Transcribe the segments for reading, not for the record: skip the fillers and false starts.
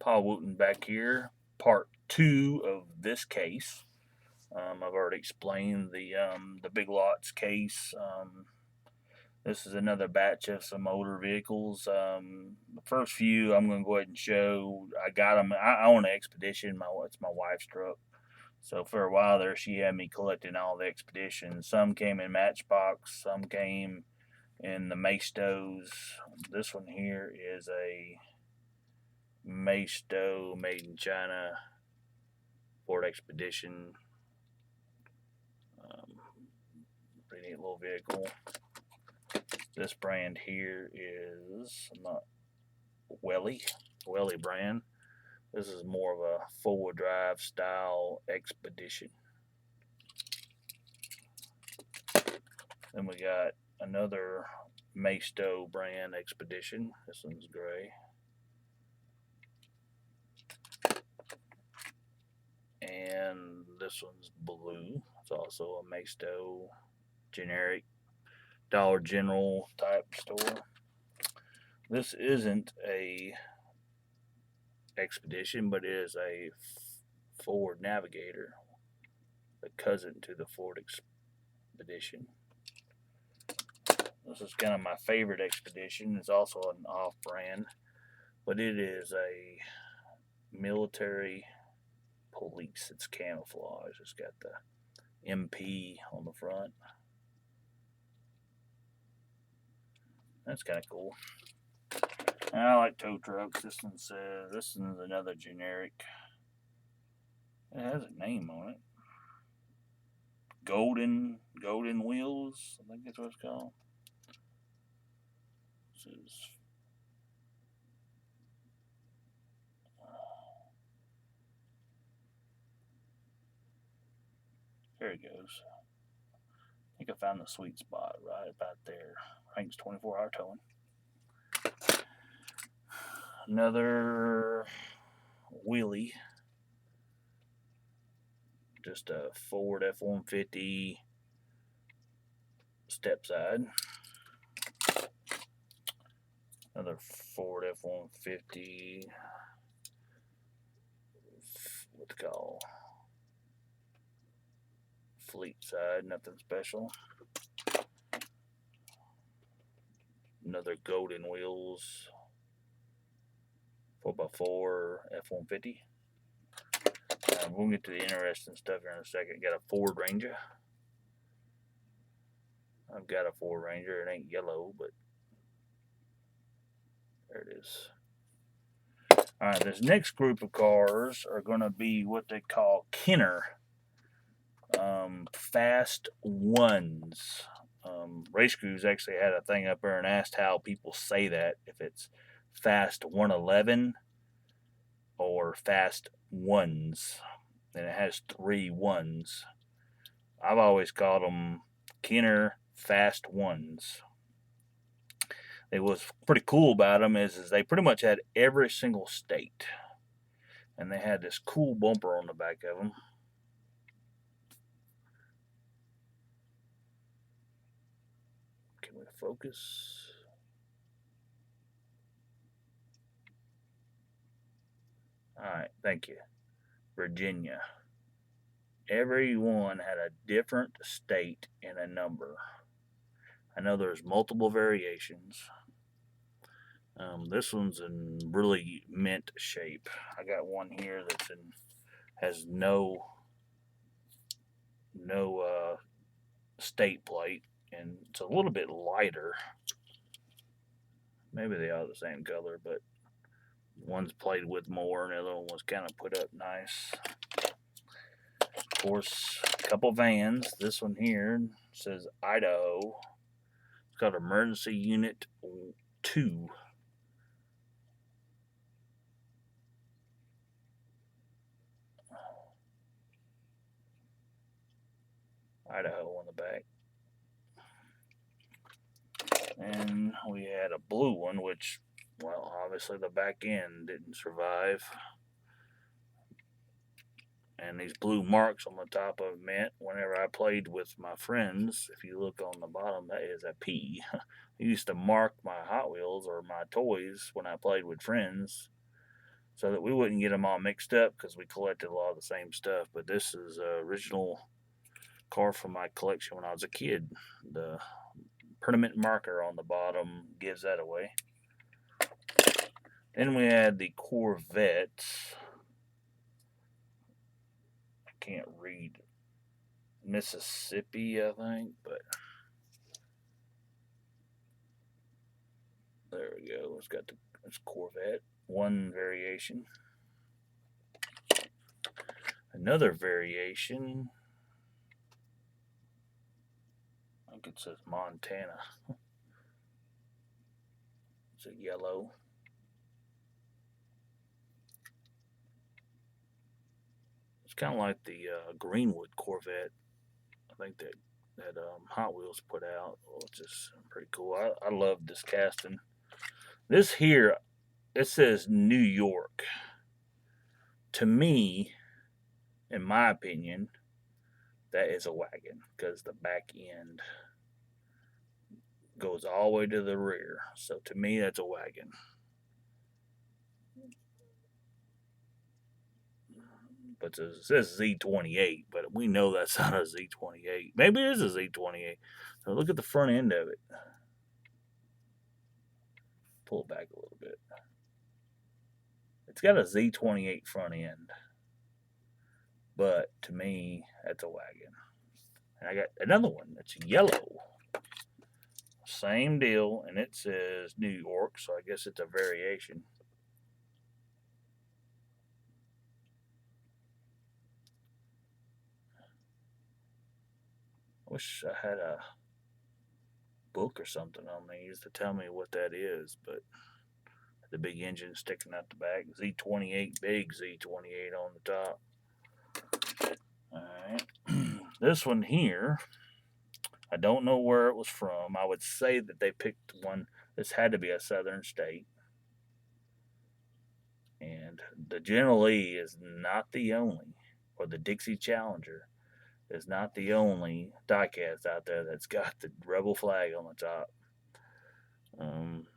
Paul Wooten back here, part 2 of this case. I've already explained the Big Lots case. This is another batch of some older vehicles. The first few I'm going to go ahead and show. I got them. I own an Expedition. It's my wife's truck. So for a while there, she had me collecting all the Expeditions. Some came in Matchbox. Some came in the Maestos. This one here is a Maesto made in China Ford Expedition. Pretty neat little vehicle. This brand here is not Welly brand. This is more of a four-wheel drive style Expedition. Then we got another Maesto brand Expedition. This one's gray. And this one's blue. It's also a Maesto generic Dollar General type store. This isn't a Expedition, but it is a Ford Navigator, the cousin to the Ford Expedition. This is kind of my favorite Expedition. It's also an off-brand, but it is a military police. It's camouflage. It's got the MP on the front. That's kind of cool. And I like tow trucks. This one's another generic. It has a name on it. Golden Wheels. I think that's what it's called. This is there it goes. I think I found the sweet spot right about there. Ranks 24-hour towing. Another wheelie. Just a Ford F-150 step side. Another Ford F-150. What's it called? Fleet side, nothing special. Another Golden Wheels 4x4 F-150. We'll get to the interesting stuff here in a second. Got a Ford Ranger. I've got a Ford Ranger. It ain't yellow, but there it is. Alright, this next group of cars are going to be what they call Kenner. Fast Ones. Race Crews actually had a thing up there and asked how people say that. If it's Fast 111 or Fast Ones. And it has 3 ones. I've always called them Kenner Fast Ones. What's pretty cool about them is they pretty much had every single state. And they had this cool bumper on the back of them. Can we focus? Alright, thank you. Virginia. Every one had a different state and a number. I know there's multiple variations. This one's in really mint shape. I got one here that's has no state plate, and it's a little bit lighter. Maybe they are the same color, but one's played with more, and the other one was kind of put up nice. Of course, a couple vans. This one here says Idaho. It's called Emergency Unit 2. Idaho on the back. And we had a blue one, which, well, obviously the back end didn't survive. And these blue marks on the top of it meant whenever I played with my friends, if you look on the bottom, that is a P. I used to mark my Hot Wheels or my toys when I played with friends so that we wouldn't get them all mixed up because we collected a lot of the same stuff. But this is an original car from my collection when I was a kid. The permanent marker on the bottom gives that away. Then we had the Corvette. I can't read Mississippi, I think, but there we go. It's got it's Corvette. One variation. Another variation. I think it says Montana. It's a yellow. It's kind of like the Greenwood Corvette. I think that Hot Wheels put out. Well, it's just pretty cool. I love this casting. This here, it says New York. To me, in my opinion, that is a wagon because the back end goes all the way to the rear. So to me, that's a wagon. But it says Z28, but we know that's not a Z28. Maybe it is a Z28. So look at the front end of it. Pull it back a little bit. It's got a Z28 front end. But to me, that's a wagon. And I got another one that's yellow. Same deal, and it says New York, so I guess it's a variation. Wish I had a book or something on these to tell me what that is, but the big engine sticking out the back. Z28, big Z28 on the top. Alright. This one here, I don't know where it was from. I would say that they picked one. This had to be a southern state. And the General Lee is not the only, or the Dixie Challenger is not the only diecast out there that's got the rebel flag on the top.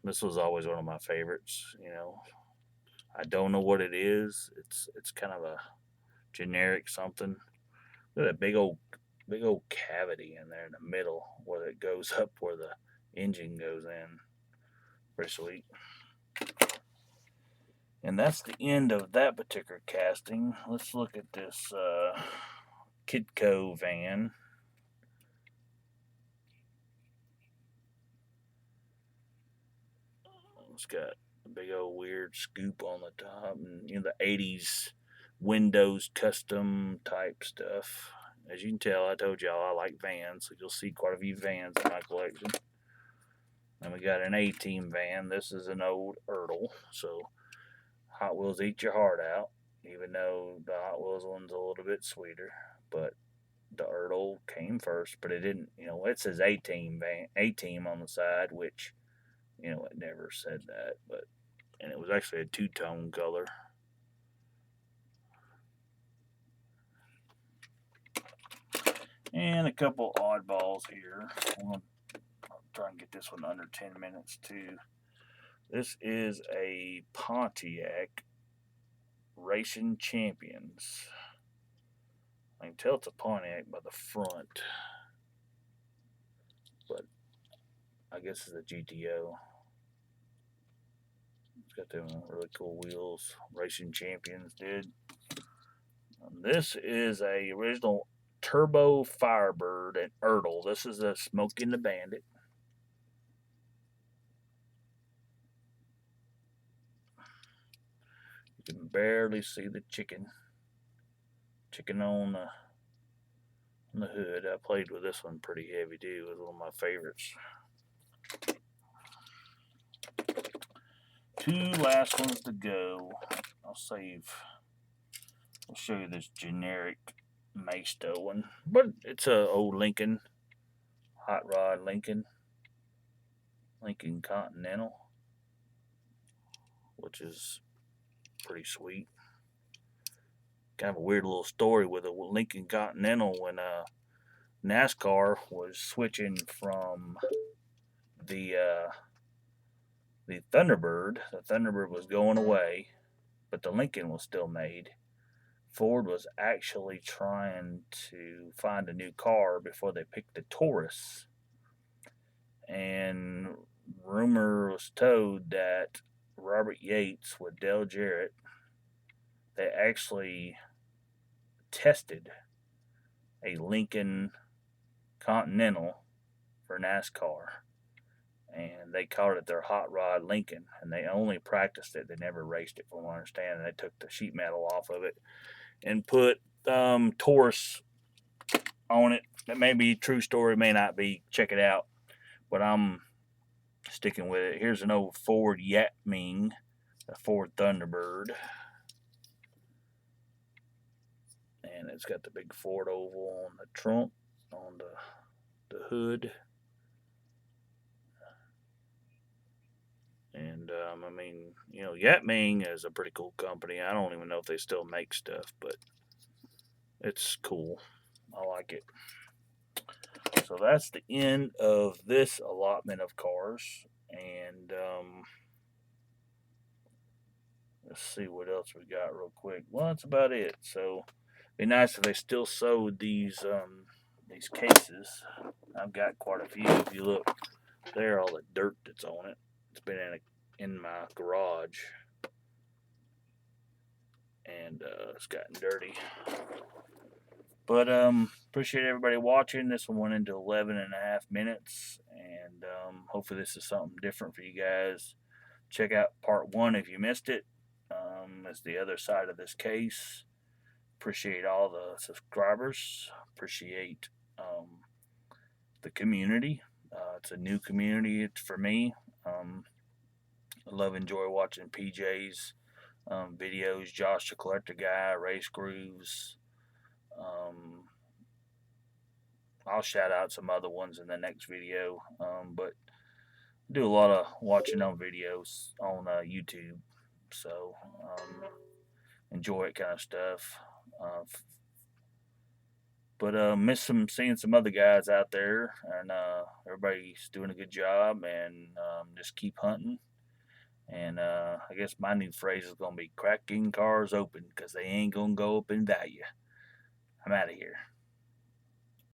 This was always one of my favorites. You know, I don't know what it is. It's kind of a generic something. Look at that big old cavity in there in the middle where it goes up where the engine goes in. Pretty sweet. And that's the end of that particular casting. Let's look at this Kidco van. It's got a big old weird scoop on the top, and you know the '80s Windows custom type stuff. As you can tell, I told y'all I like vans, so you'll see quite a few vans in my collection. And we got an A-Team van. This is an old Ertl, so Hot Wheels eat your heart out, even though the Hot Wheels one's a little bit sweeter. But the Ertl came first, but it didn't. You know, it says A-Team van, A-Team on the side, which you know it never said that. But and it was actually a two-tone color. And a couple oddballs here. I'll try and get this one under 10 minutes too. This is a Pontiac Racing Champions. I can tell it's a Pontiac by the front, but I guess it's a GTO. It's got them really cool wheels. Racing Champions did. This is a original Turbo Firebird and Ertl. This is a Smokey and the Bandit. You can barely see the chicken. Chicken on the hood. I played with this one pretty heavy too. It was one of my favorites. Two last ones to go. I'll show you this generic Maisto one, but it's a old Lincoln, hot rod Lincoln Continental, which is pretty sweet. Kind of a weird little story with a Lincoln Continental when NASCAR was switching from the Thunderbird. The Thunderbird was going away, but the Lincoln was still made. Ford was actually trying to find a new car before they picked the Taurus, and rumor was told that Robert Yates with Dale Jarrett, they actually tested a Lincoln Continental for NASCAR, and they called it their Hot Rod Lincoln, and they only practiced it. They never raced it, from what I understand. They took the sheet metal off of it and put Taurus on it. That may be a true story, may not be. Check it out. But I'm sticking with it. Here's an old Ford Yatming, a Ford Thunderbird. And it's got the big Ford oval on the trunk, on the hood. And I mean, you know, Yatming is a pretty cool company. I don't even know if they still make stuff, but it's cool. I like it. So that's the end of this allotment of cars. And let's see what else we got real quick. Well, that's about it. So it'd be nice if they still sold these cases. I've got quite a few. If you look there, all the dirt that's on it. It's been in my garage, and it's gotten dirty. But appreciate everybody watching. This one went into 11.5 minutes, and hopefully this is something different for you guys. Check out part 1 if you missed it. It's the other side of this case. Appreciate all the subscribers. Appreciate the community. It's a new community. It's for me. I enjoy watching PJ's videos. Josh the Collector Guy, Race Grooves. I'll shout out some other ones in the next video. But I do a lot of watching on videos on YouTube. So enjoy it kind of stuff. But miss seeing some other guys out there, and everybody's doing a good job, and just keep hunting. And I guess my new phrase is going to be cracking cars open, because they ain't going to go up in value. I'm out of here.